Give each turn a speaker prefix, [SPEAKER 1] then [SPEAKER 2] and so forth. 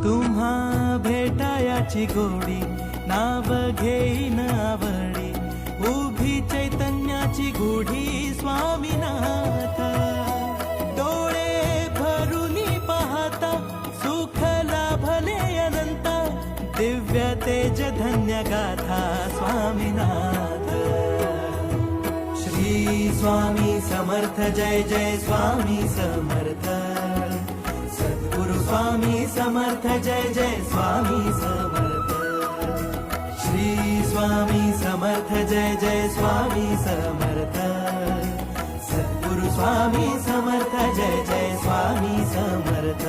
[SPEAKER 1] तुम्हा भेटायाची गोडी नाव घेईन आवडी उभी चैतन्याची गुढी स्वामीनाथ डोळे भरुनी पाहता सुख लाभले अनंत दिव्य तेज धन्य गाथा स्वामीनाथ श्री स्वामी समर्थ जय जय स्वामी समर्थ सद्गुरु स्वामी समर्थ जय जय स्वामी समर्थ श्री स्वामी समर्थ जय जय स्वामी समर्थ सद्गुरु स्वामी समर्थ जय जय स्वामी समर्थ